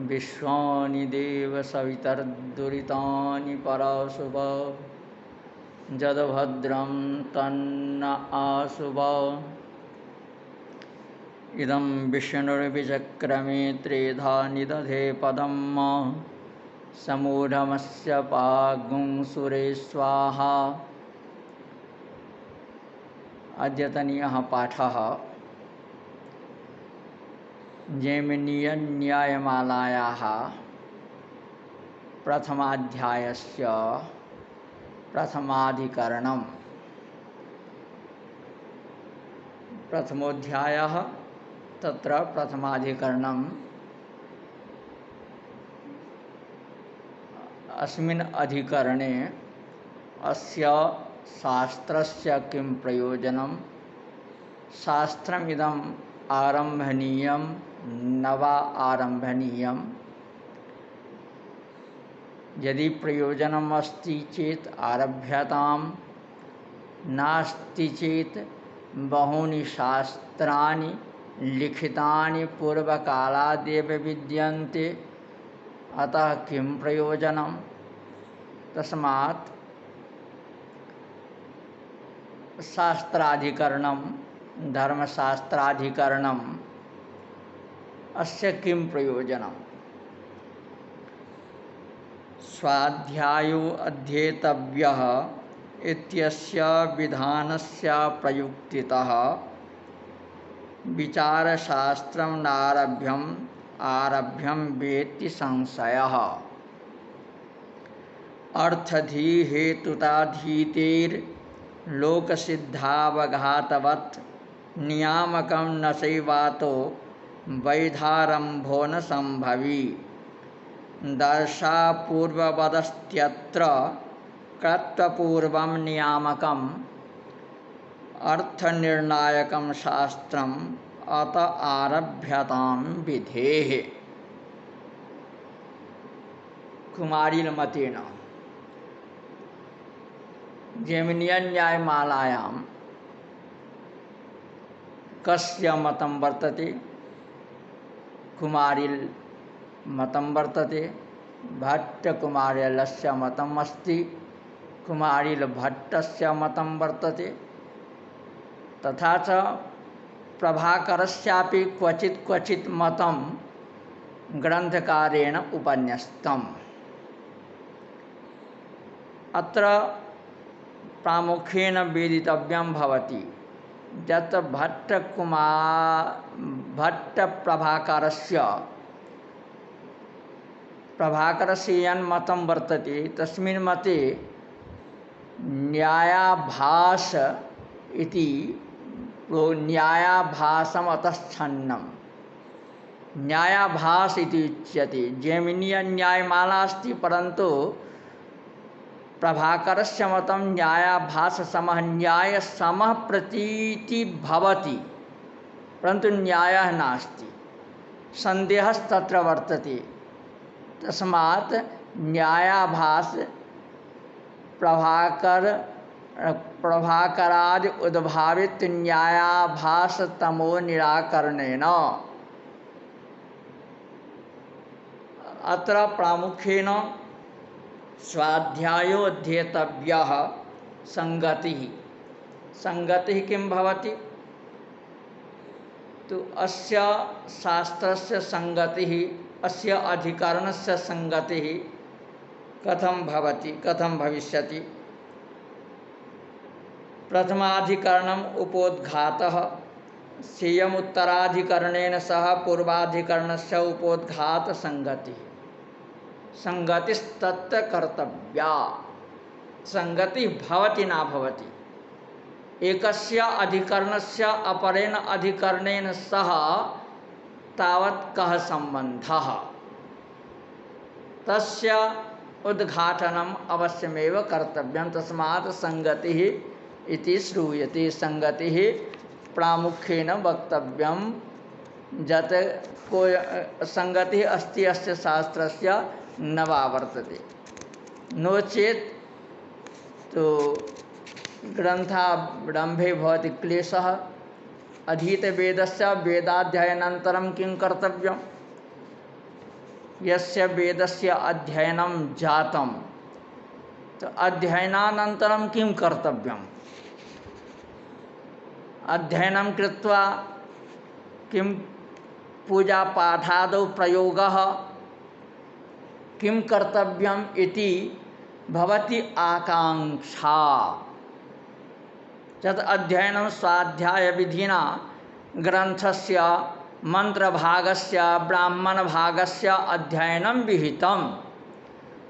विश्वानि देव सवितर्दुरितानि पराशुभ जदभद्रं तन्न आशुभ इदं विष्णुर्विचक्रमे त्रेधा निदधे पदं समूढमस्य पागुं सुरे स्वाहा। अद्यतनीयः पाठः जैमिनीयन्यायमालायाः प्रथमाध्यायस्य प्रथमाधिकरणम्। प्रथमोऽध्यायः तत्र प्रथमाधिकरणम्। अस्मिन् अधिकरणे अस्य शास्त्रस्य किं प्रयोजनं, शास्त्रमिदम् आरम्भणीयं न वा आरम्भणीयं, यदि प्रयोजनम् अस्ति चेत् आरभ्यतां, नास्ति चेत् बहूनि शास्त्राणि लिखितानि पूर्वकालादेव विद्यन्ते, अतः किं प्रयोजनं। तस्मात् शास्त्राधिकरणं धर्मशास्त्राधिकरणम् अस्य किं प्रयोजनं। स्वाध्यायो अध्येतव्यः इत्यस्य विधानस्य प्रयुक्तितः विचारशास्त्रं आरभ्यं वेत्ति संशयः। अर्थधी हेतुताधीतेर्लोकसिद्धावघातवत् नियामकं न चैवातो वैधारम्भो न संभवी। दर्शापूर्ववदस्त्यत्र कर्तपूर्वं नियामकम् अर्थनिर्णायकं शास्त्रम् अत आरभ्यतां विधेः। कुमारिलमतेन जैमिनीयन्यायमालायां कस्य मतं वर्तते। कुमारिल मतं वर्तते, भट्टकुमारिलस्य मतम् अस्ति, कुमारिलभट्टस्य मतं वर्तते, तथा च प्रभाकरस्यापि क्वचित् मतं ग्रन्थकारेण उपन्यस्तम्। अत्र प्रामुख्येन वेदितव्यं भवति यत् प्रभाकरस्य यन्मतं वर्तते तस्मिन् मते न्यायाभास इति न्यायाभासम् अतश्छन्नं न्यायाभास इति उच्यते। जैमिनीयन्यायमाला अस्ति, परन्तु प्रभाकरस्य मतं न्यायाभाससमः न्यायसमः प्रतीति भवति, परन्तु न्यायः नास्ति, सन्देहस्तत्र वर्तते। तस्मात् न्यायाभास प्रभाकरादि उद्भावित न्यायाभासतमो निराकरणेन। अत्र प्रामुख्येन स्वाध्यायो अध्येतव्यः संगतिः। संगतिः किं भवति? तो अस्य शास्त्रस्य संगतिः, अस्य अधिकरणस्य संगतिः कथं भवति, कथं भविष्यति। प्रथमाधिकरणम् उपोद्घातः सेयम् उत्तराधिकरणेन सह पूर्वाधिकरणस्य उपोद्घात संगतिः। संगतिस्तत्र कर्तव्या। संगति भवति न भवति। एकस्य अधिकरणस्य अपरेण अधिकरणेन सह तावत् कः सम्बन्धः, तस्य उद्घाटनम् अवश्यमेव कर्तव्यं। तस्मात् संगतिः इति श्रूयते। संगतिः प्रामुख्येन वक्तव्यं। यत् कोई संगतिः अस्ति अस्य शास्त्रस्य न वा वर्तते, नो चेत् तो ग्रन्थारम्भे भवति क्लेशः। अधीतवेदस्य वेदाध्ययनानन्तरं किं कर्तव्यं? यस्य वेदस्य अध्ययनं जातं, तो अध्ययनानन्तरं किं कर्तव्यम्? अध्ययनं कृत्वा किं पूजापाठादौ प्रयोगः किं कर्तव्यम् इति भवति आकांक्षा। तत् अध्ययनं स्वाध्यायविधिना ग्रन्थस्य मन्त्रभागस्य ब्राह्मणभागस्य अध्ययनं विहितम्,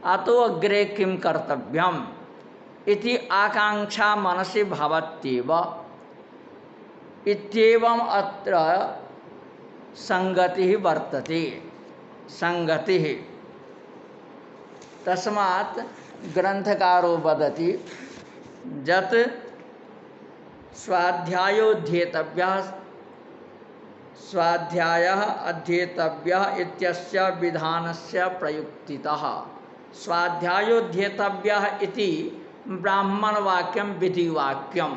अतो अग्रे किं कर्तव्यम् इति आकांक्षा मनसि भवत्येव। इत्येवम् अत्र संगतिः वर्तते। संगतिः तस्मात् ग्रंथकारो वदति यत् स्वाध्यायोऽध्येतव्यः स्वाध्यायः अध्येतव्यः इत्यस्य विधानस्य प्रयुक्तितः। स्वाध्यायोऽध्येतव्यः इति ब्राह्मणवाक्यं विधिवाक्यं।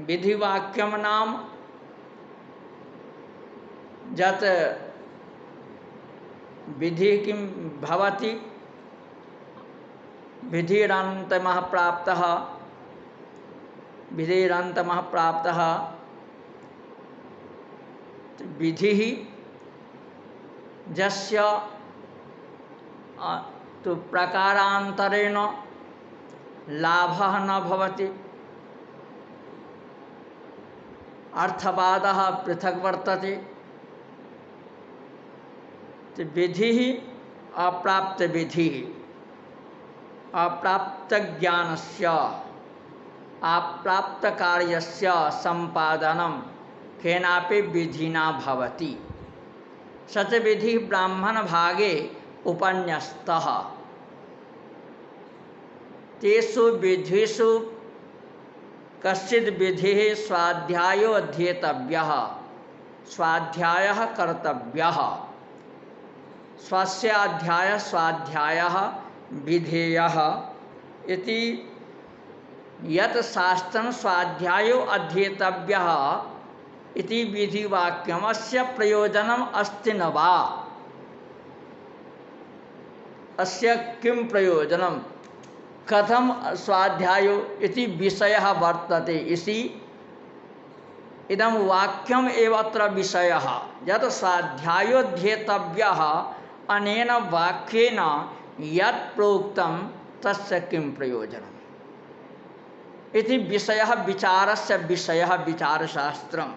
विधिवाक्यं नाम यत् विधि किं भवति, विधिरन्तमः प्राप्तः, विधिरन्तमः प्राप्तः। विधिः यस्य तो प्रकारान्तरेण लाभः न भवति। अर्थवादः पृथक् वर्तते। विधिः अप्राप्त विधिः, अप्राप्त ज्ञानस्य अप्राप्त कार्यस्य संपादनं केनापि विधिना भवति। सच विधि ब्राह्मण भागे उपन्यस्तः। तेषु विधिषु कश्चिद् विधिः स्वाध्यायो अध्येतव्यः, स्वाध्यायः कर्तव्यः। स्वस्य अध्याय स्वाध्यायः विधेयः इति यत् शास्त्रं स्वाध्यायो अध्येतव्यः इति विधिवाक्यमस्य प्रयोजनम् अस्ति न वा? अस्य किं प्रयोजनं? कथम स्वाध्यायो इति विषयः वर्तते इति इदं वाक्यम् एव अत्र विषयः। यत् स्वाध्यायोऽध्येतव्यः अनेन वाक्येन यत् प्रोक्तं तस्य किं प्रयोजनम् इति विषयः, विचारस्य विषयः विचारशास्त्रम्।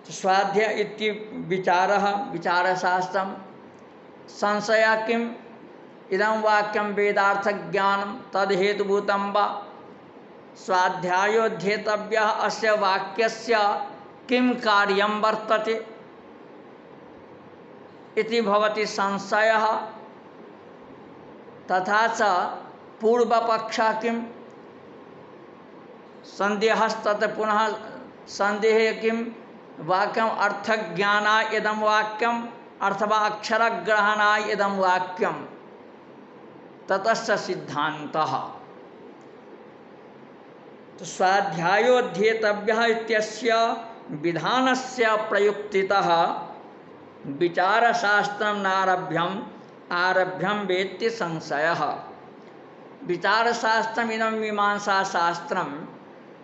स्वाध्याय इति विचारः विचारशास्त्रम्। संशयः किम्? इदं वाक्यं वेदार्थज्ञानं तद्हेतुभूतं वा? स्वाध्यायोऽध्येतव्यः अस्य वाक्यस्य किं कार्यं वर्तते इति भवति संशयः। तथा च पूर्वपक्षः किं? सन्देहस्तत् पुनः सन्देहे किं? वाक्यम् अर्थज्ञानाय इदं वाक्यम् अथवा अक्षरग्रहणाय इदं वाक्यम् ततश्च सिद्धान्तः। तो स्वाध्यायोऽध्येतव्यः इत्यस्य विधानस्य प्रयुक्तितः विचारशास्त्रं नारभ्यम् आरभ्यं वेत्ति संशयः। विचारशास्त्रम् इदं मीमांसाशास्त्रम्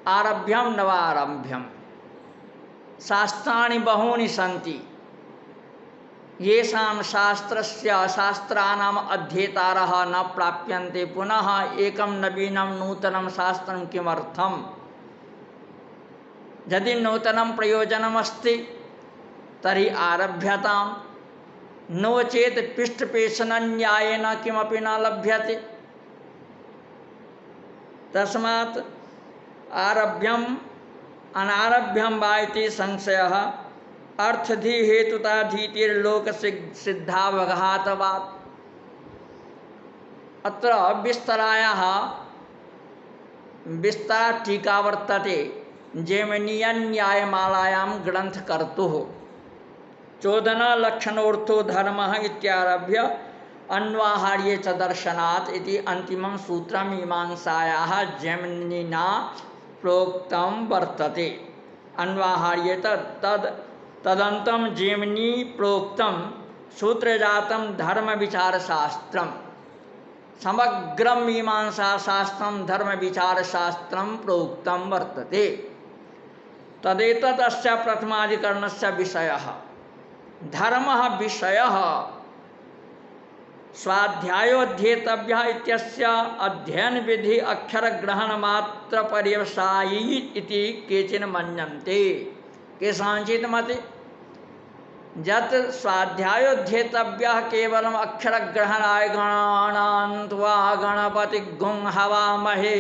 आरभ्यं नवारभ्यं। शास्त्राणि बहूनि सन्ति। येषां शास्त्रस्य शास्त्राणाम् अध्येतारः न प्राप्यन्ते, पुनः एकं नवीनं नूतनं शास्त्रं किमर्थम्? यदि नूतनं प्रयोजनमस्ति तर्हि आरभ्यतां, नो चेत् पृष्ठपेषणन्यायेन किमपि न लभ्यते। तस्मात् आरभ्यम् अनारभ्यं वा इति संशयः। अर्थधि हेतुताधीतिर्लोक सिद्धावघातवात्। अत्र विस्तरायाः विस्तरा टीका वर्तते जैमिनीयन न्यायमालायां ग्रंथकर्तुः। चोदनलक्षणोऽर्थो धर्मः इत्यारभ्य अन्वाहार्ये च दर्शनात् इति अंतिमं सूत्रं मीमांसायाः जैमिनिना प्रोक्तं वर्तते। अन्वाहार्ये तद् तदंतम जेमिनी प्रोक्तम सूत्रजातम धर्म विचार शास्त्रम समग्रम मीमांसा शास्त्रम धर्म विचार शास्त्रम प्रोक्तम वर्तते। तदेतदस्य प्रथमाधिकरणस्य विषयः धर्मः विषयः स्वाध्यायोऽध्येतव्यः इत्यस्य अध्ययन विधि अक्षर ग्रहण मात्र पर्यवसायी इति केचिन मन्यन्ते। केषाञ्चित् मते यत् स्वाध्यायोऽध्येतव्यः केवलम् अक्षर ग्रहणाय गणानान्त्वा गणपति गुं हवामहे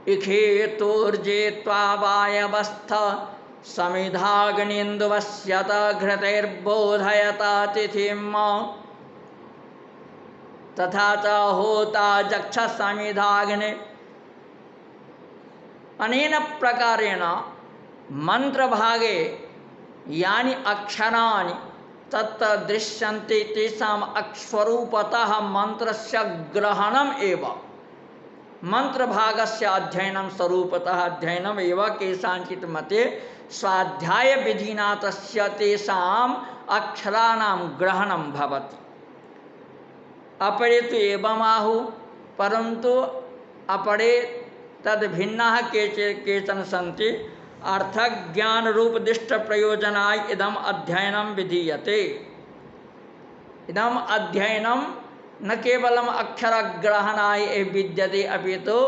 इखेतोर्जे त्वा वायवस्थ समिधाग्निन्दुवस्यत घृतैर्बोधयता तिथिम् तथा च होता जक्ष समिधाग्ने। अनेन प्रकारेण मंत्रभागे यानि अक्षराणि तत्र दृश्यन्ते तेषाम् स्वरूपतः मंत्रस्य ग्रहणम् एव मंत्रभागस्य अध्ययनं स्वरूपतः अध्ययनम् एव केषाञ्चित् मते स्वाध्याय विधिना तस्य तेषाम् अक्षराणां ग्रहणं भवति। अपरे तु एवमाहु परन्तु अपरे तद् भिन्नाः केचन सन्ति। अर्थज्ञान रूपदिष्ट प्रयोजनाय इदम् अध्ययनं विधीयते। इदम् अध्ययनं न केवलम् अक्षरग्रहणाय विद्यते अपितु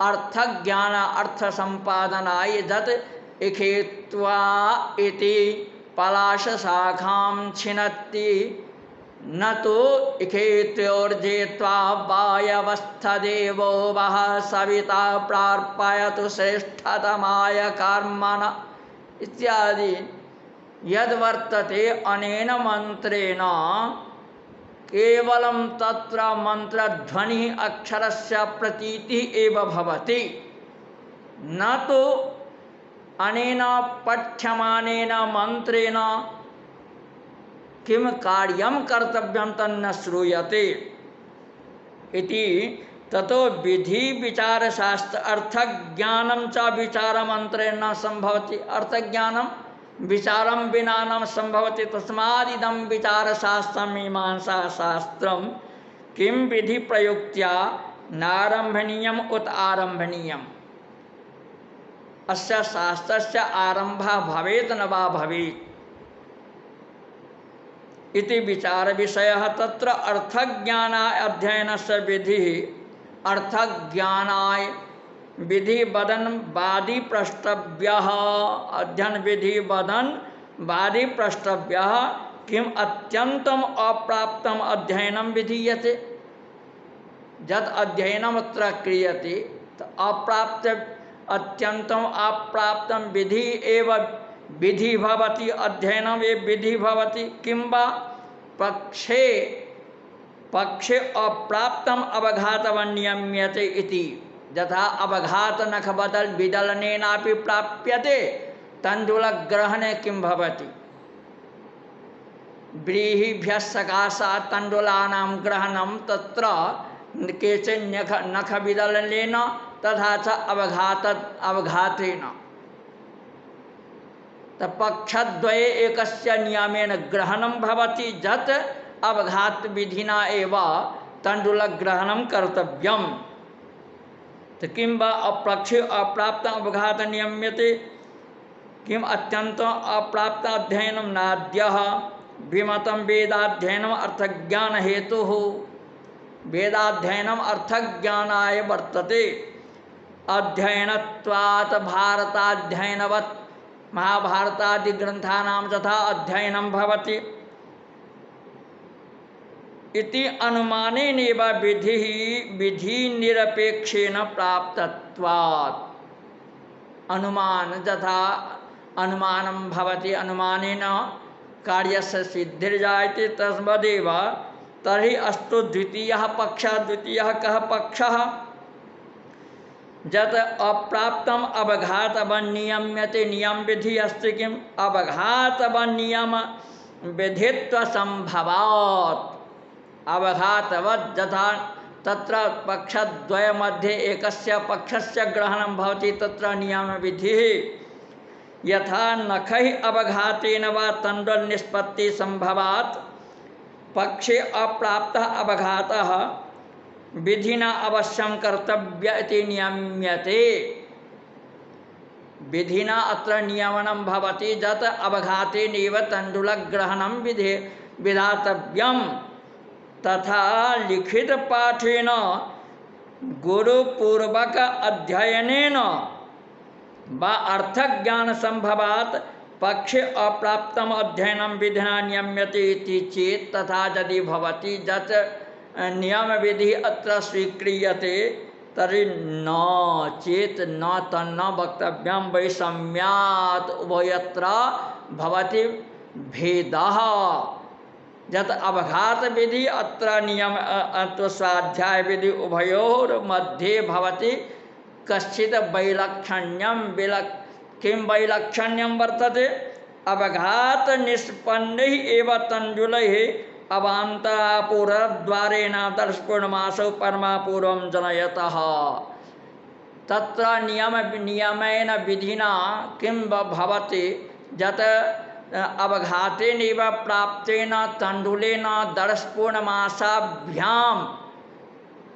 अर्थज्ञान अर्थसम्पादनाय यत् इखेत्वा इति पलाशशाखां छिनत्ति न तो इखेत्योर्जेत्वा वायवस्थदेवो वः सविता प्रार्पयतु श्रेष्ठतमाय कर्मण इत्यादि यद्वर्तते। अनेन मंत्रेण केवलं तत्र मंत्रध्वनिः अक्षरस्य प्रतीतिः एव भवति, न तो अनेन पठ्यमानेन मंत्रेण किम कार्यं कर्तव्यं तन्न श्रूयते इति। ततो विधि विचार शास्त्र अर्थज्ञानं च विचारमन्त्रेण न संभवति। अर्थज्ञानं विचारं विना न संभवति। तस्मादिदं विचारशास्त्रं मीमांसाशास्त्रं किं विधि प्रयुक्त्या नारम्भणीयम् उत आरम्भणीयम्। अस्य शास्त्रस्य आरम्भः भवेत् न वा भवेत् इति विचार विषयः। तत्र अर्थज्ञानाय अध्ययनस्य विधिः अर्थज्ञानाय विधि वदन वादी प्रष्टव्यः। अध्ययन विधि वदन वादी प्रष्टव्यः किम अत्यन्तम अप्राप्तम अध्ययनं विधीयते। यत् अध्ययनमत्र क्रियते अप्राप्त अत्यन्तम अप्राप्तम विधि एव विधि भवति। अध्ययनम् एव विधि भवति। किं वा पक्षे पक्षे अप्राप्तम अवघातवन् नियम्यते इति। यथा अवघात नख विदलनेनापि प्राप्यते तण्डुलग्रहणे किं भवति। व्रीहिभ्यः सकाशात् तण्डुलानां ग्रहणं तत्र केचन नख विदलनेन तथा च अवघातेन पक्षद्वये एकस्य नियमेन ग्रहणं भवति। यत् अवघात विधिना एव तण्डुलग्रहणं कर्तव्यम्। तो किं वा अपक्षे अप्राप्त अवघात नियम्यते किम अत्यंत अप्राप्त अध्ययनं नाद्यः। विमतं वेदाध्ययनम् अर्थज्ञान हेतुः। वेदाध्ययनम् अर्थज्ञानाय वर्तते। अध्ययनत्वात् भारताध्ययनवत् महाभारतादि ग्रंथानां तथा अध्ययनं भवति इति अनुमानेनैव विधिः विधि निरपेक्षेण प्राप्तत्वात्। अनुमान यथा अनुमानं भवति अनुमानेन कार्यस्य सिद्धिर्जायते तस्मदेव तर्हि अस्तु द्वितीयः पक्षः। द्वितीयः कः पक्षः। यत् अप्राप्तम अवघातवन् नियम्यते। नियम विधि अस्ति किम् अवघातवन् नियम विधित्व संभवात्। अवघातवत् यथा तत्र पक्षद्वय मध्ये एकस्य पक्षस्य ग्रहणं भवति तत्र नियम विधिः यथा नखै अवघातेन वा तण्डुल निष्पत्ति संभवात् पक्षे अप्राप्तः अवघातः विधिना अवश्यं कर्तव्य इति नियम्यते। विधिना अत्र नियमनं भवति यत् अवघातेनैव तण्डुलग्रहणं विधातव्यं। तथा लिखित पाठेन गुरुपूर्वक अध्ययनेन वा अर्थज्ञान संभवात् पक्षे अप्राप्तम अध्ययनं विधिना नियम्यते इति चेत् तथा यदि भवति यत् नियम विधि अत्र स्वीक्रियते तर्हि न चेत् न तन्न वक्तव्यं वैषम्यात् उभयत्र भवति भेदः। यत् अवघात विधि अत्र नियम स्वाध्याय विधि उभयोर मध्ये भवति कश्चित् वैलक्षण्यं किं वैलक्षण्यं वर्तते? अवघात निष्पन्नैः एव तण्डुलैः अवान्तरापूर्वद्वारेण दर्शपूर्णमासौ परमापूर्वं जनयतः। तत्र नियमेन विधिना किं भवति यत् अवघातेनैव प्राप्तेन तण्डुलेन दर्शपूर्णमासाभ्यां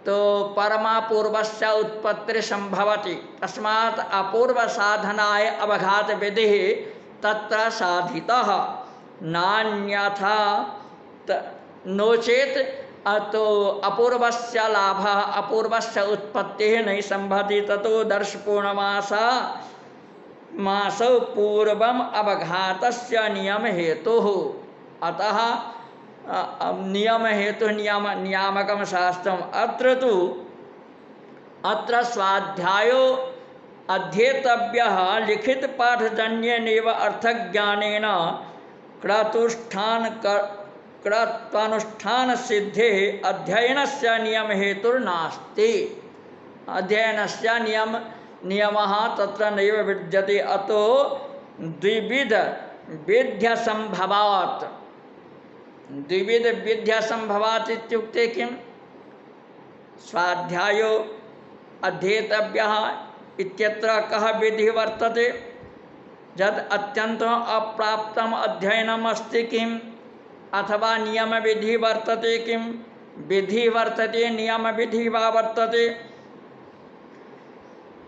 तो परमापूर्वस्य उत्पत्तिः संभवति। तस्मात् अपूर्वसाधनाय अवघातविधिः तत्र साधितः। नान्यथा नो चेत् तो अपूर्वस्य लाभः अपूर्वस्य उत्पत्तिः नहीं संभवति। ततो मासौ पूर्वम अवघातस्य नियम हेतुः। अतः नियम हेतु नियामकं शास्त्रम्। अत्र स्वाध्यायो अध्येतव्यः लिखित पाठजन्येनैव अर्थज्ञानेन क्रत्वानुष्ठान सिद्धेः अध्ययनस्य नियम हेतुर्नास्ति। अध्ययनस्य नियमः तत्र नैव विद्यते। अतो द्विविध विद्या संभवात्। द्विविध विद्या संभवात् इत्युक्ते किं? स्वाध्यायो अध्येतव्यः इत्यत्र कः विधिः वर्तते? यद् अत्यन्तम् अप्राप्तम् अध्ययनम् अस्ति किम्? अथवा नियम विधि वर्तते किं? विधि वर्तते नियम विधि वा वर्तते?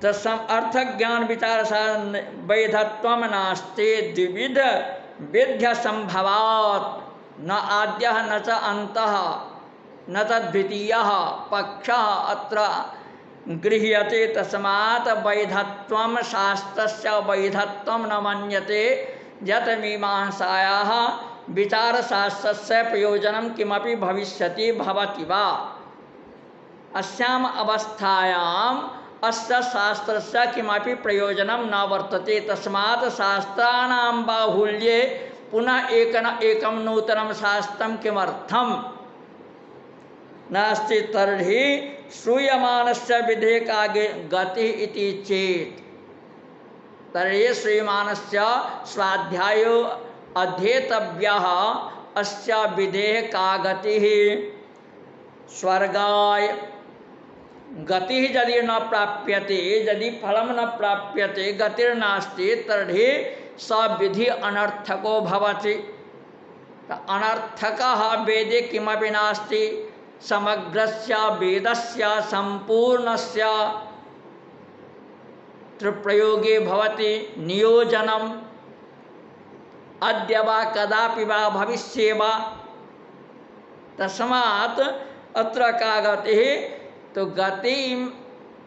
तस्म अर्थ ज्ञान विचार वैधत्वम नास्ति। द्विविध विद्या संभवात्। न आद्यः न च अन्तः न च द्वितीयः पक्षः अत्र गृह्यते। तस्मात् वैधत्वं शास्त्रस्य वैधत्वं न मन्यते। यत् मीमांसायाः विचारशास्त्रस्य प्रयोजनं किमपि भविष्यति भवति वा? अस्याम् अवस्थायाम् अस्य शास्त्रस्य किमपि प्रयोजनं न वर्तते। तस्मात् शास्त्राणां बाहुल्ये पुनः एकं नूतनं शास्त्रं किमर्थम् नास्ति? तर्हि श्रूयमानस्य विधेः का गतिः इति चेत् तर्हि श्रूयमानस्य स्वाध्यायो अध्येतव्यः अस्य विधेः का गतिः? स्वर्गाय गति यदि न प्राप्यते, यदि फलं न प्राप्यते, गतिर्नास्ति, तर्हि स विधि अनर्थको भवति। अनर्थकः वेदे किमपि नास्ति। समग्रस्य वेदस्य संपूर्णस्य प्रयोगे भवति नियोजनम्। अद्य वा कदापि वा भविष्ये वा। तस्मात् अत्र का गतिः? तो गति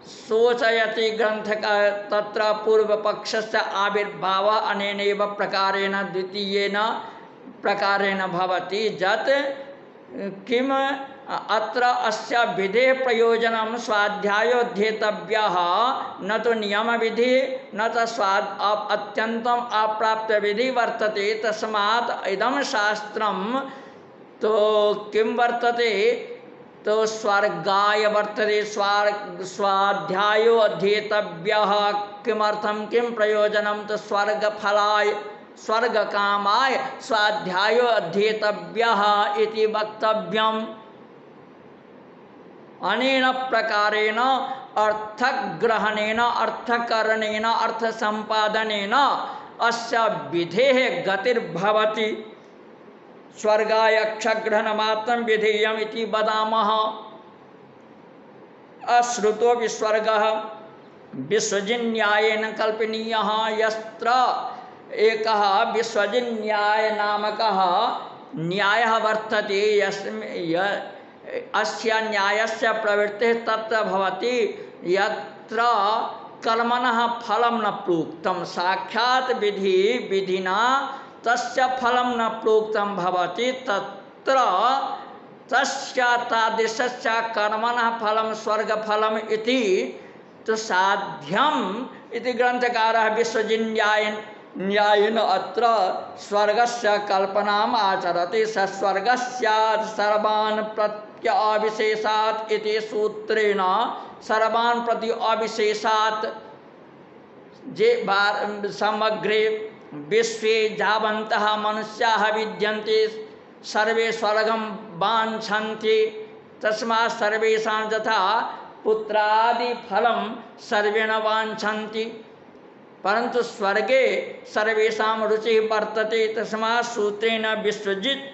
सोचयति ग्रंथकार। तत्र पूर्वपक्षस्य आविर्भावः अनेनैव प्रकारेण द्वितीयेन प्रकारेण भवति। यत् किम अत्र अस्य विधेः प्रयोजनं स्वाध्यायोऽध्येतव्यः न तो नियम विधि न च अत्यन्तम् अप्राप्त विधि वर्तते। तस्मात् इदं शास्त्रं तो किं वर्तते? तो स्वर्गाय वर्तते। स्वाध्यायो अध्येतव्यः। किमर्थं किं प्रयोजनं? तो स्वर्गफलाय स्वर्गकामाय स्वाध्यायो अध्येतव्यः इति वक्तव्यम्। अनेन प्रकारेण अर्थग्रहणेन अर्थकरणेन अर्थसम्पादनेन अस्य विधेः गतिर्भवति स्वर्गाय क्षग्रहणमात्रं विधेयम् इति वदामः। अश्रुतो विस्वर्गः विश्वजिन्यायेन कल्पनीयः यत्र एकः विश्वजिन्याय नामकः न्यायः वर्तते अस्य न्यायस्य प्रवृत्तिः तत्र भवति यत्र कर्मणः फलं न प्रोक्तं साक्षात् विधिना तस्य फलं न प्रोक्तं भवति तत्र तस्य तादृशस्य कर्मणः फलं स्वर्गफलम् इति तो साध्यम् इति ग्रंथकारः विश्वजिन्यायेन अत्र स्वर्गस्य कल्पनाम् आचरति स स्वर्गस्यात् सर्वान् प्रत्य अविशेषात् इति सूत्रेण सर्वान् प्रति अविशेषात् जे समग्रे विश्वे यावन्तः मनुष्याः विद्यन्ते सर्वे स्वर्गं वाञ्छन्ति तस्मात् सर्वेषां यथा पुत्रादि फलं सर्वेण वाञ्छन्ति परन्तु स्वर्गे सर्वेषां रुचिः वर्तते तस्मात् सूत्रेण विश्वजित्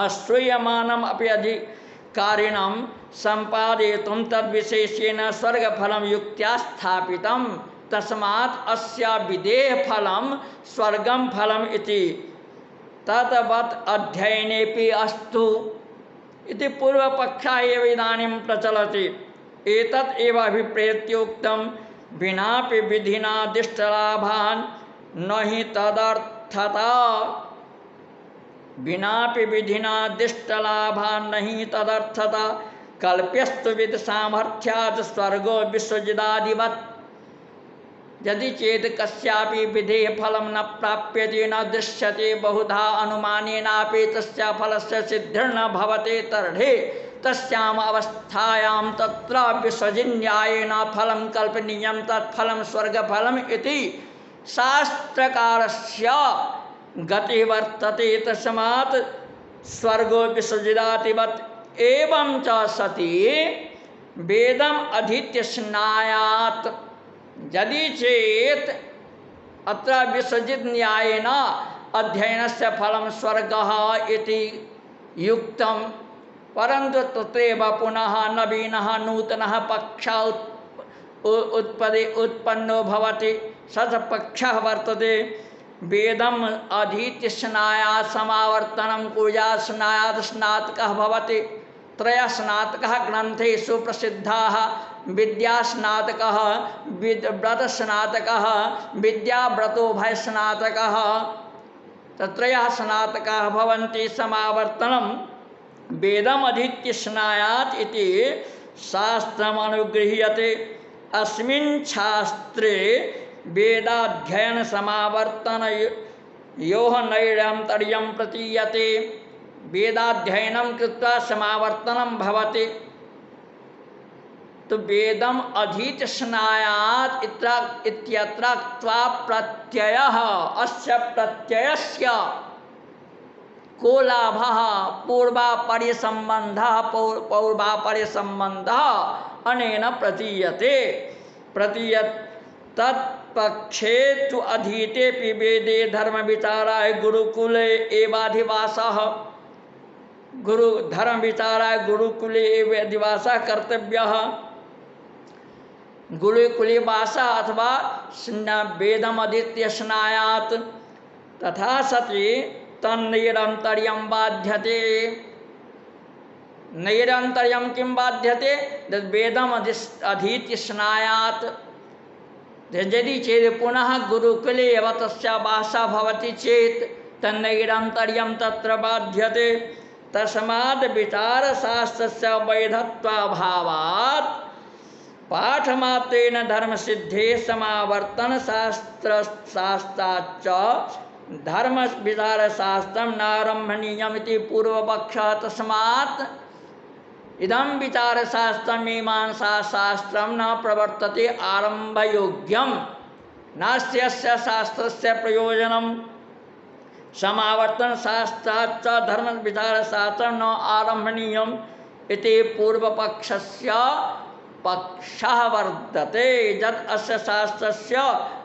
अश्रूयमानम् अपि अधिकारिणं सम्पादयितुं तद्विशेषेण स्वर्गफलं युक्त्या स्थापितं तस्मात् अस्य विधेः फलं स्वर्गं फलम् इति तद्वत् अध्ययनेपि अस्तु इति पूर्वपक्षः एव इदानीं प्रचलति। एतत् एव अभिप्रेत्योक्तं विनापि विधिना दिष्टलाभान् न हि तदर्थता विनापि विधिना दिष्टलाभान् न हि तदर्थता कल्प्यस्तु विद सामर्थ्यात् स्वर्गो विश्वजिदादिवत् यदि चेत् कस्यापि विधेः फलं न प्राप्यते न दृश्यते बहुधा अनुमानेनापि तस्य फलस्य सिद्धिर्न भवते तर्हि तस्याम् अवस्थायां तत्र विश्वजिन्यायेन फलं कल्पनीयं तत्फलं स्वर्गफलम् इति शास्त्रकारस्य गतिः वर्तते तस्मात् स्वर्गो विश्वजिदादिवत् एवं च सति वेदम् अधीत्य स्नायात् यदि चेत अत्र विश्वजित न्यायेन अध्ययनस्य फलं स्वर्गः इति युक्तं परन्तु तत्रैव पुनः नवीनः नूतनः पक्षः उत्पन्नो भवति सः पक्षः वर्तते वेदम् अधीत्य स्नायात् समावर्तनं कुर्यात् स्नायात् स्नातकः भवति त्रयः स्नातकः ग्रन्थेषु प्रसिद्धाः विद्यास्नातकः व्रतस्नातकः विद्याव्रतोभयस्नातकः तत्रयः स्नातकाः भवन्ति समावर्तनं वेदम् अधीत्य स्नायात् इति शास्त्रम् अनुगृह्यते अस्मिन् शास्त्रे वेदाध्ययन समावर्तन योः नैरन्तर्यं प्रतीयते वेदाध्ययनं कृत्वा समावर्तनं भवति तो वेदम अधीत स्नायात् इत्यत्र त्वा प्रत्ययः अस्य प्रत्ययस्य को लाभः पूर्वापरिसम्बन्धः अनेन प्रतीयते तत्पक्षे तु अधीतेऽपि वेदे धर्म विचाराय गुरुकुले एवाधिवासः गुरु धर्म विचाराय गुरुकुले एव अधिवासः कर्तव्यः गुरुकुले वासः अथवा वेदम् अधीत्य स्नायात् तथा सति तन्नैरन्तर्यं बाध्यते नैरन्तर्यं किं बाध्यते वेदम् अधीत्य स्नायात् यदि चेत् पुनः गुरुकुले एव तस्य वासः भवति चेत् तन्नैरन्तर्यं तत्र बाध्यते तस्माद् विचारशास्त्रस्य वैधत्वाभावात् पाठमात्रेण धर्मसिद्धे समावर्तन शास्त्राच्च धर्म विचारशास्त्रं नारम्भणीयम् इति पूर्वपक्षः तस्मात् इदं विचारशास्त्रं मीमांसाशास्त्रं न प्रवर्तते आरम्भयोग्यं नास्ति अस्य शास्त्रस्य प्रयोजनं समावर्तन शास्त्राच्च धर्म विचारशास्त्रं न आरम्भणीयम् इति पूर्वपक्षस्य पक्षः वर्तते यत् अस्य शास्त्रस्य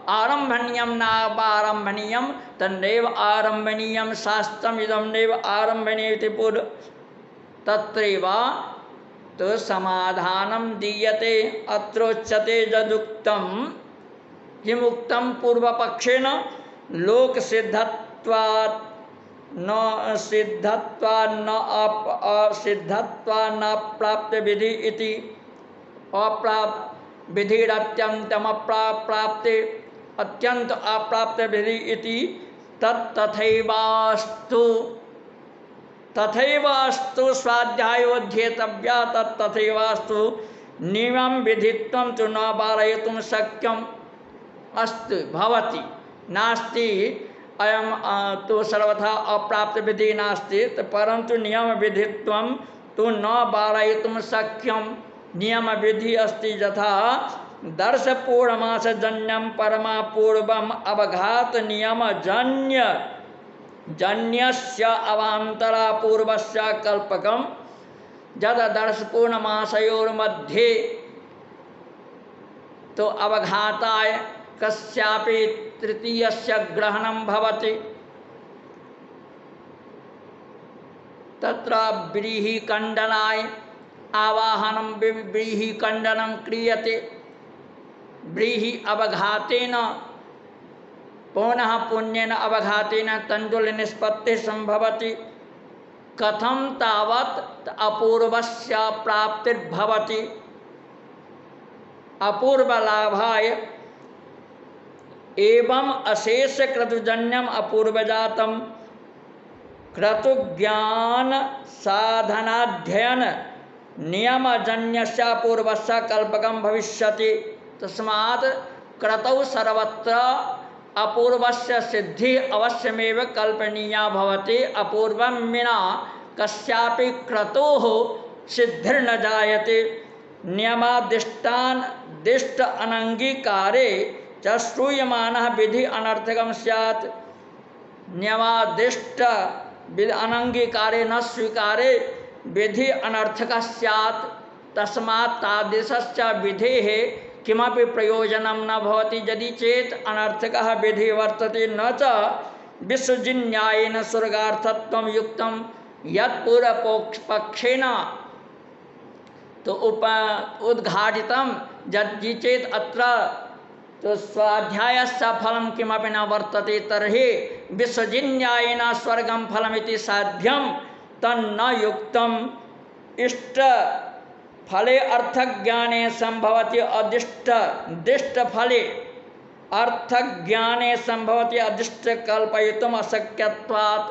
आरम्भणीयं नारम्भणीयं तन्नैव आरम्भणीयं शास्त्रमिदं नैव आरम्भणीयम् इति पूर्व तत्रैव तो समाधानं दीयते। अत्रोच्यते यदुक्तं किमुक्तं पूर्वपक्षेण लोकसिद्धत्वात् न सिद्धत्वात् न असिद्धत्वात् न प्राप्य विधि इति अप्राप्त विधिरत्यन्तम प्राप्ते अत्यंत अप्राप्त विधि इति तथैवास्तु तथैवास्तु स्वाध्यायोध्येतव्या तथैवास्तु नियमं विधित्वं तु न वारयितुं शक्यम् अस्तु भवति नास्ति अयम तो सर्वथा अप्राप्त विधि नास्ति परंतु नियम विधित्वं तु न वारयितुं शक्यं। नियम विधि अस्ति यथा दर्श पूर्णमासजन्यं परमा पूर्वम अवघात नियम जन्य जन्यस्य अवान्तरा पूर्वस्य कल्पकम यद दर्श पूर्णमासयोर्मध्ये तो अवघाताय कस्यापि तृतीयस्य ग्रहणं भवति तत्र व्रीहिखण्डनाय आवाहनं व्रीहिखण्डनं क्रियते। व्रीहि अवघातेन पुनः पुण्येन अवघातेन तण्डुलनिष्पत्तिः सम्भवति। कथं तावत् अपूर्वस्य प्राप्तिर्भवति। अपूर्वलाभाय एवं अशेष क्रतुजन्यम अपूर्वजातम क्रतुज्ञान साधनाध्ययन नियमजन्यस्य अपूर्वस्य कल्पकं भविष्यति। तस्मात् क्रतौ सर्वत्र अपूर्वस्य सिद्धि अवश्यमेव कल्पनीया भवति। अपूर्वं विना कस्यापि क्रतोः सिद्धिर्न जायते। नियमादिष्टान् दिष्ट अनंगीकारे च श्रूयमानः विधि अनर्थकं स्यात्। नियमादिष्ट विधि अनंगीकारे न स्वीकारे विधि अनर्थकः स्यात्। तस्मात् तादृशस्य विधेः किमपि प्रयोजनं न भवति। यदि चेत् अनर्थकः विधि वर्तते न च विश्वजिन्यायेन स्वर्गार्थत्वं युक्तं यत् पूर्वपक्षेण तो उद्घाटितं यदि चेत् अत्र तो स्वाध्यायस्य फलं किमपि न वर्तते तर्हि विश्वजिन्यायेन स्वर्गं फलमिति साध्यं तन्न युक्तम्। इष्ट फले अर्थज्ञाने संभवति अदिष्ट दिष्ट फले अर्थज्ञाने संभवति अदिष्ट कल्पयितुम् अशक्यत्वात्।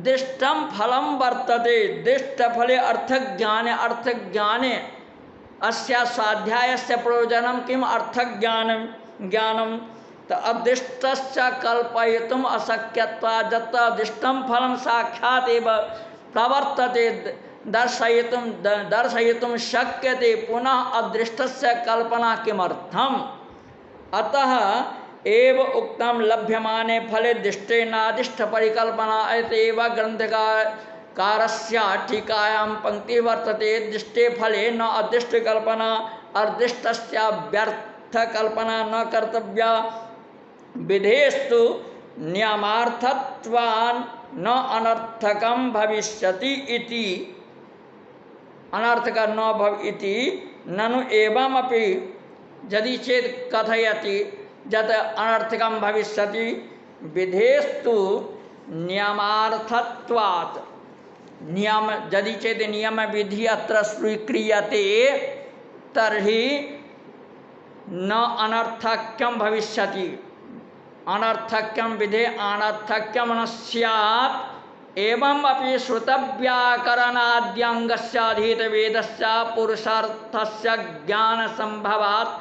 दिष्टं फलं वर्तते दिष्ट फले अर्थज्ञाने अस्या स्वाध्यायस्य प्रयोजनं किम् अर्थज्ञानं ज्ञानं अदिष्टस्य कल्पयितुम् अशक्यत्वात्। यत्र अदिष्टं फलं साक्षात् एव प्रवर्तते दर्शयितुं शक्यते पुनः अदृष्टस्य कल्पना किमर्थम्। अतः एव उक्तं लभ्यमाने फले दिष्टेनादिष्ट परिकल्पना एतैव ग्रंथकारस्य टीकायां पंक्ति वर्तते। दिष्टे फले न अदिष्ट कल्पना अर्दिष्टस्य व्यर्थ कल्पना न कर्तव्या। विधेस्तु नियमार्थत्वान् न अनर्थकं भविष्यति इति अनर्थक न भव इति ननु एवमपि यदि चेत् कथयति यत् अनर्थकं भविष्यति। विधेस्तु नियमार्थत्वात् नियम यदि चेत् नियम विधि अत्र स्वीक्रियते तर्हि न अनर्थक्यं भविष्यति। अनर्थक्यं विधे अनर्थक्यं न स्यात्। एवं अपि श्रुतव्याकरणाद्यंगस्य अधीतवेदस्य पुरुषार्थस्य ज्ञानसंभवात्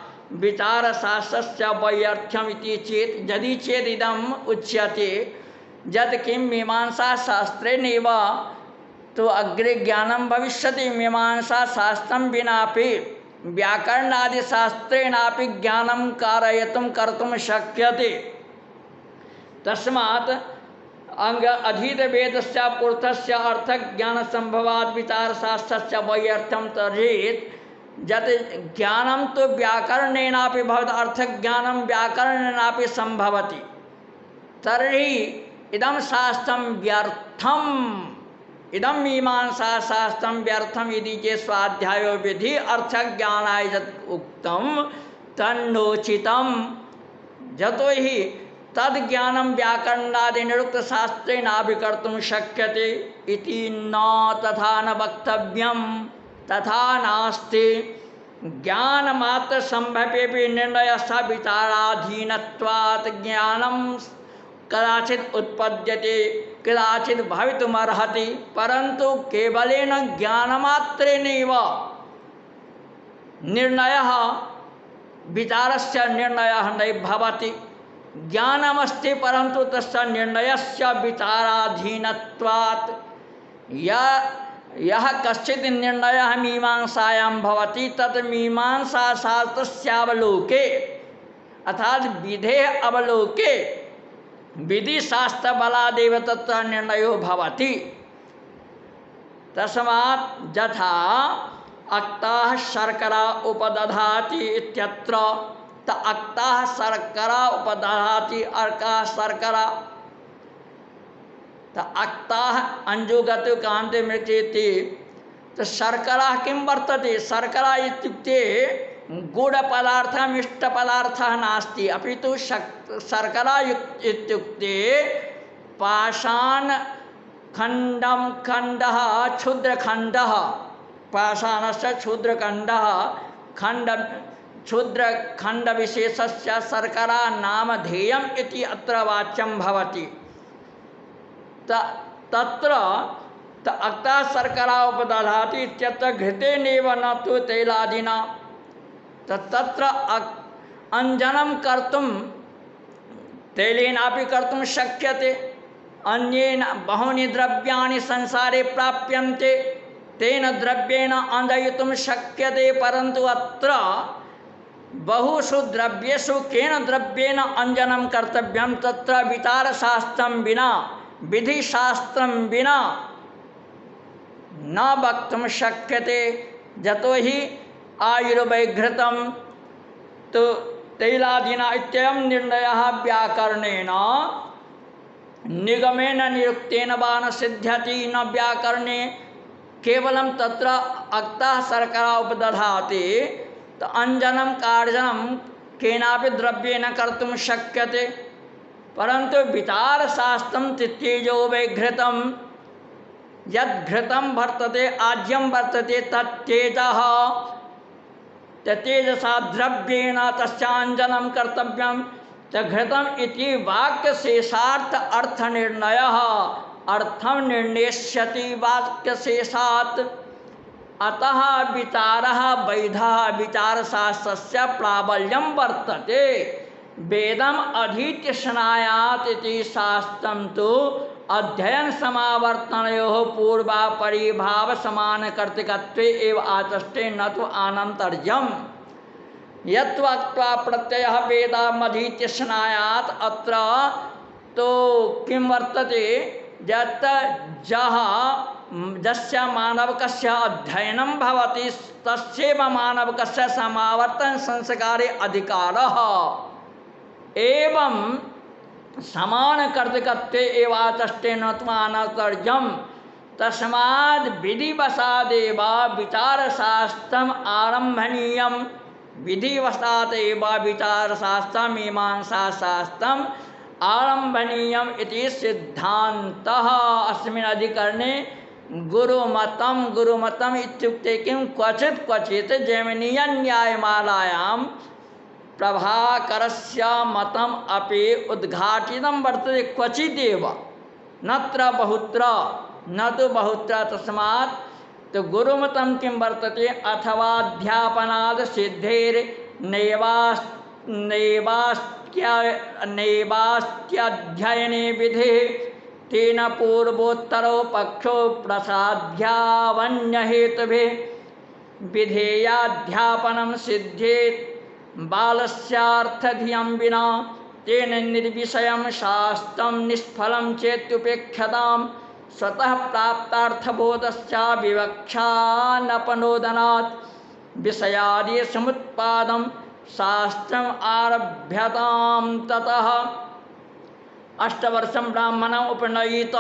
विचारशास्त्रस्य वैयर्थ्यम् इति चेत् यदि चेत् इदम् उच्यते यत् किं मीमांसाशास्त्रेणैव तो अग्रे ज्ञानं भविष्यति। मीमांसाशास्त्रं विनापि व्याकरणादिशास्त्रेणापि ज्ञानं कारयितुं कर्तुं शक्यते। तस्मात् अंग अधीत वेदस्य पुरुषस्य अर्थज्ञानसंभवात् विचारशास्त्रस्य वैयर्थ्यं तर्हि यत् ज्ञानं तो व्याकरणेनापि भवति, अर्थज्ञानं व्याकरणेनापि सम्भवति, तर्हि इदं शास्त्रं व्यर्थम्, इदं मीमांसा शास्त्रं व्यर्थम् इति चेत् स्वाध्यायो विधि अर्थज्ञानाय यत् उक्तं तन्नोचितं। यतो हि तद्ज्ञानं व्याकरणादि निरुक्तशास्त्रेणाभिकर्तुं शक्यते इति न, तथा न वक्तव्यं, तथा नास्ति। ज्ञानमात्र संभवेपि निर्णयस्य विचाराधीनत्वात् ज्ञानं कदाचित् उत्पद्यते, कदाचित् भवितुमर्हति, परन्तु केवलेन ज्ञानमात्रेणैव निर्णयः, विचारस्य निर्णयः न भवति। ज्ञानमस्ति परन्तु तस्य निर्णयस्य विचाराधीनत्वात् यः कश्चित् निर्णयः मीमांसायां भवति तत् मीमांसाशास्त्रस्यावलोके अर्थात् विधेः अवलोके विधिशास्त्रबलादेव तत्र निर्णयो भवति। तस्मात् यथा अक्ताः शर्करा उपदधाति इत्यत्र त अक्ताः शर्करा उपदधाति अर्काः शर्करा त अक्ताः अंजुगतु कान्ते मृत्येति। तो शर्करा किं वर्तते? शर्करा इत्युक्ते गुडपदार्थः मिष्टपदार्थः नास्ति, अपि तु शर्करा इत्युक्ते पाषाणखण्डं खण्डः क्षुद्रखण्डः, पाषाणस्य क्षुद्रखण्डः खण्ड क्षुद्रखण्डविशेषस्य शर्करा नामधेयम् इति अत्र वाच्यं भवति। तत्र अक्ता शर्करा उपदधाति इत्यत्र घृतेनैव न तु तैलादिना। तत्र अंजनं कर्तुं तैलेनापि कर्तुं शक्यते। अन्येन बहूनि द्रव्याणि संसारे प्राप्यन्ते, तेन द्रव्येण अंजयितुं शक्यते, परन्तु अत्र बहुषु द्रव्येषु केन द्रव्येण अंजनं कर्तव्यं तत्र विचारशास्त्रं विना, विधिशास्त्रं विना न वक्तुं शक्यते। यतो हि आयुर्वैघृतं तो तैलादिना इत्ययं निर्णयः व्याकरणेन निगमेन निरुक्तेन वा न सिद्ध्यति। न व्याकरणे केवलं तत्र अक्ताः शर्करा उपदधाति, तो अंजनं कार्जनं केनापि द्रव्येन कर्तुं शक्यते, परन्तु विचारशास्त्रं तेजो वैघृतं यद्घृतं वर्तते, आज्यं वर्तते, तत्तेजः, तेजसा द्रव्येण तस्याञ्जनं कर्तव्यं। घृतम् इति वाक्यशेषार्थ अर्थनिर्णयः, अर्थं निर्णेष्यति वाक्यशेषात्। अतः विचारः वैधः, विचारशास्त्रस्य प्राबल्यं वर्तते। वेदम् अधीत्य स्नायात् इति शास्त्रं तु अध्ययन समावर्तनयोः पूर्वापरिभाव समानकर्तृकत्वे एव आचष्टे, न तु आनन्तर्यम्। यत्वक्त्वा प्रत्ययः वेदामधीत्य स्नायात्, अत्र तो किं वर्तते? यत् यस्य मानवकस्य अध्ययनं भवति तस्यैव मानवकस्य समावर्तन संस्कारे अधिकारः। एवं समानकर्तृकत्वे एव आचष्टे, न तु आनन्तर्यम्। तस्माद् विधिवशादेव विचारशास्त्रम् आरम्भणीयम्। विधिवशादेव विचारशास्त्रं मीमांसाशास्त्रम् आरम्भणीयम् इति सिद्धान्तः। अस्मिन् अधिकरणे गुरुमतम् इत्युक्ते किं? क्वचित् क्वचित् जैमिनीयन्यायमालायां प्रभाकरस्य मतम् अपि उद्घाटितं वर्तते, क्वचिदेव, नत्र बहुत्र, न तु बहुत्र। तस्मात् तो गुरुमतं किं वर्तते? अथवाध्यापनाद् सिद्धेर्नैवास्त्यध्ययने विधिः, तेन पूर्वोत्तरो पक्षो प्रसाध्यावन्यहेतुभिः। विधेयाध्यापनं सिद्धेत् बालस्यार्थधियं विना, तेन निर्विषयं शास्त्रं निष्फलं चेत्युपेक्षतां। स्वतः प्राप्तार्थबोधस्य विवक्षानपनोदनात् विषयादि समुत्पादं शास्त्रम् आरभ्यतां ततः अष्टवर्षं ब्राह्मणम् उपनयित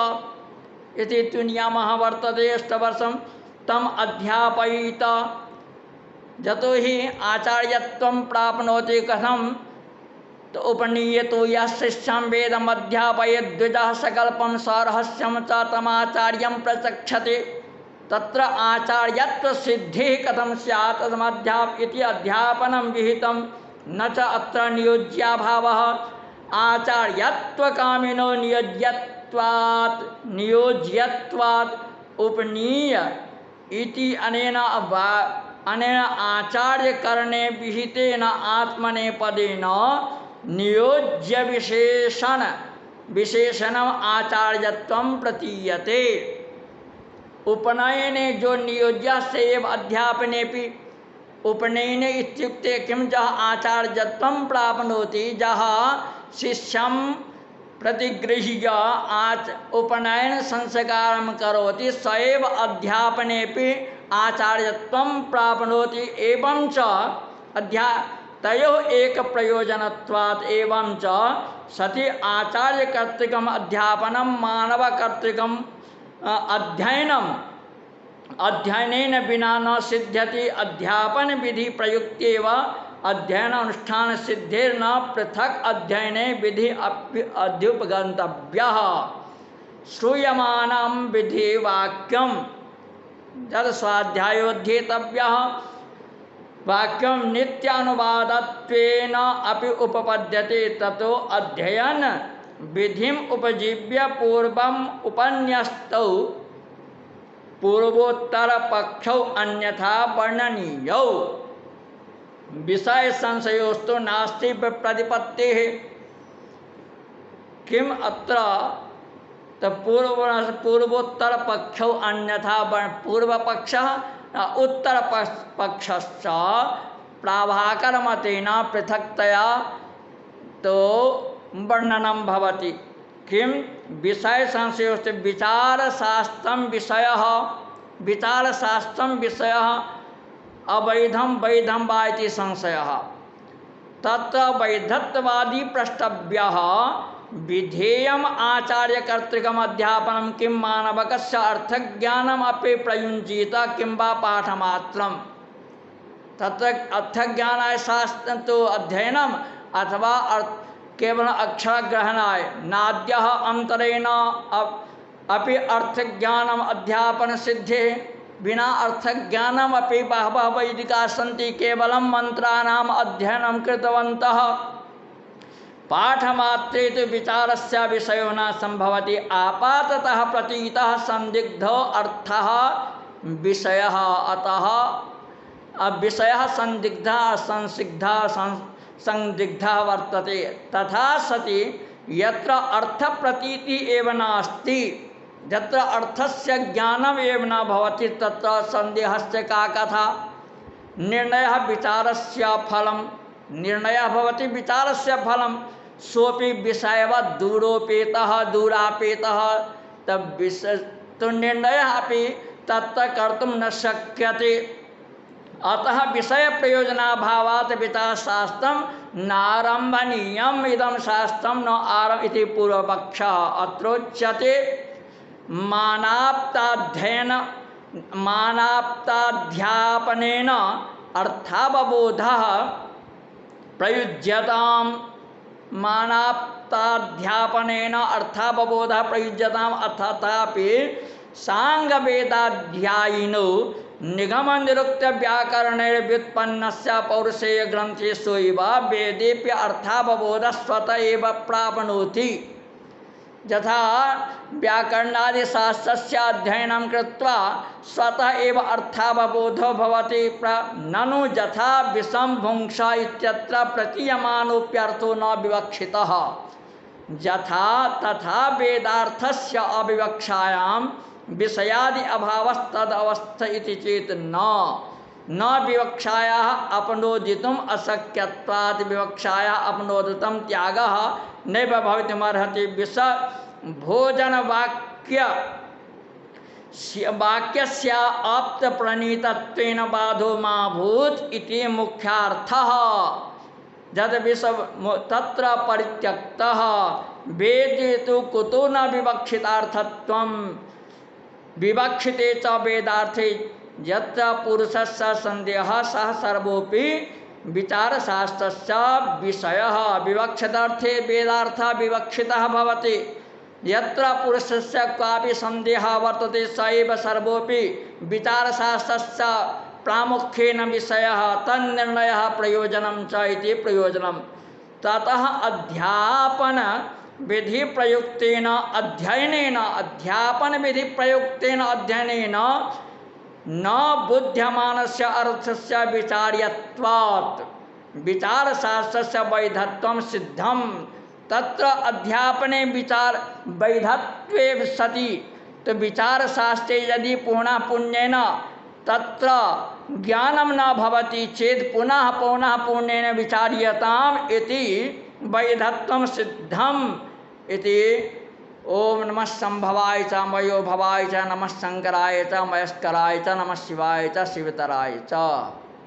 इति तु नियमः वर्तते। अष्टवर्षं तम् अध्यापयित। यतो हि आचार्यत्वं प्राप्नोति कथं तो उपनीयतो यः शिष्यं वेदमध्यापयेत् द्विजः सकल्पं सरहस्यं च तमाचार्यं प्रचक्षते तत्र आचार्यत्वसिद्धिः कथं स्यात् तदमध्याप इति अध्यापनं विहितं न च अत्र नियोज्याभावः। आचार्यत्वकामिनो नियोज्यत्वात् उपनीय इति अनेन आचार्यकरणे विहितेन आत्मनेपदेन नियोज्य विशेषणम् आचार्यत्वं प्रतीयते। उपनयने जो नियोज्य सेव अध्यापनेपि उपनयने इत्युक्ते किं जः आचार्यत्वं प्राप्नोति जः शिष्यं प्रतिगृह्य उपनयन संस्कारं करोति स एव अध्यापनेपि आचार्यत्वं प्राप्नोति। एवं च तयोः एक प्रयोजनत्वात् एवं च सति आचार्यकर्तृकम् अध्यापनं मानवकर्तृकम् अध्ययनेन विना न सिद्ध्यति। अध्यापन विधि प्रयुक्तेव अध्ययन अनुष्ठान सिद्धेर्न पृथक अध्ययने विधि अध्युपगन्तव्यः। श्रूयमानं विधि वाक्यं यद् स्वाध्यायोध्येतव्यः वाक्यं नित्यानुवादत्वेन अपि उपपद्यते ततो अध्ययन विधिम उपजीव्य पूर्वम उपन्यस्तौ पूर्वोत्तर पक्षौ अन्यथा वर्णनीयौ विषय संशयोस्तु नास्ति प्रतिपत्तिः। किम अत्र पूर्वोत्तर पक्षौ अन्यथा पूर्वपक्षः उत्तर पक्षश्च प्राभाकरमतेन पृथक्तया तो वर्णनं भवति। किं विषय संशयोस्ते विचारशास्त्रं विषयः अवैधं वैधं वा इति संशयः। तत्र वैधत्ववादी प्रष्टव्यः विधेयम् आचार्यकर्तृकम् अध्यापनं किं मानवकस्य अर्थज्ञानम् अपि प्रयुञ्जीत किं वा पाठमात्रम्। तत्र अर्थज्ञानाय शास्त्रं तु अध्ययनम् अथवा केवल अक्षरग्रहणाय नाद्यः अंतरेण अपि अर्थज्ञानम् अध्यापन सिद्धे बिना अर्थज्ञानम् अपि बहवः वैदिकाः सन्ति केवलं मन्त्राणाम् अध्ययनं कृतवन्तः। पाठमात्रे तु विचारस्य विषयो न सम्भवति। आपाततः प्रतीतः संदिग्धो अर्थः विषयः अतः विषयः संदिग्धः संदिग्धः वर्तते। तथा सति यत्र अर्थ प्रतीति एव नास्ति यत्र अर्थस्य ज्ञानम् एव न भवति तत्र संदेहस्य का कथा। निर्णयः विचारस्य फलं निर्णयः भवति विचारस्य फलं सोपि विषयवत् दूरापेतः तब तो निर्णयः अपि तत्र कर्तुं न शक्यते। अतः विषय प्रयोजनाभावात् विचारशास्त्रं नारम्भनीयम् इदं शास्त्रं न आरम्भ इति पूर्वपक्षः। अत्रोच्यते मानाप्ताध्यापनेन अर्थावबोधः प्रयुज्यताम्। मानाप्ताध्यापनेन अर्थावबोधः प्रयुज्यताम् अर्थापि सांगवेदाध्यायिनो निगमनिरुक्त व्याकरणैर्व्युत्पन्नस्य पौरुषेय ग्रन्थेषु एव वेदेऽपि अर्थावबोधः स्वतः एव प्राप्नोति। यथा व्याकरणादिशास्त्रस्य अध्ययनं कृत्वा स्वतः एव अर्थावबोधो भवति ननु यथा विषमभुङ्क्ष इत्यत्र प्रतीयमानोऽप्यर्थो न विवक्षितः यथा तथा वेदार्थस्य अविवक्षायां विषयादि अभावस्तदवस्थ इति चेत न विवक्षायाः अपनोदितुम् अशक्यत्वात् विवक्षायाः अपनोदितं त्यागः नैव भवितुमर्हति। भोजनवाक्य वाक्यस्य आप्त प्रणीतत्वेन बाधो मा भूत् इति मुख्यार्थः। यद विषम तत्र परित्यक्तः वेदे तु कुतो न विवक्षितार्थत्वं विवक्षिते च वेदार्थे यत्र पुरुषस्य संदेहः सः सर्वोपि विचारशास्त्रस्य विषयः। विवक्षितार्थे वेदार्थः विवक्षितः भवति। यत्र पुरुषस्य क्वापि संदेहः वर्तते स एव सर्वोपि विचारशास्त्रस्य प्रामुख्येन विषयः तन्निर्णयः प्रयोजनं च इति प्रयोजनं। ततः अध्यापन विधि प्रयुक्तेन अध्ययनेन अध्यापन विधि प्रयुक्तेन अध्ययनेन न बुध्यमानस्य अर्थस्य विचार्यत्वात् विचारशास्त्रस्य वैधत्वं सिद्धं। तत्र अध्यापने विचार वैधत्वे सति तो विचारशास्त्रे यदि पुनः पुण्येन तत्र ज्ञानं न भवति चेत् पुनः पुनः पुण्येन विचार्यताम् इति वैधत्वं सिद्धम् इति। ओम नमः संभवाय च मयो भवाय च नमः शंकराय च मयस्कराय च नमः शिवाय च शिवतराय च।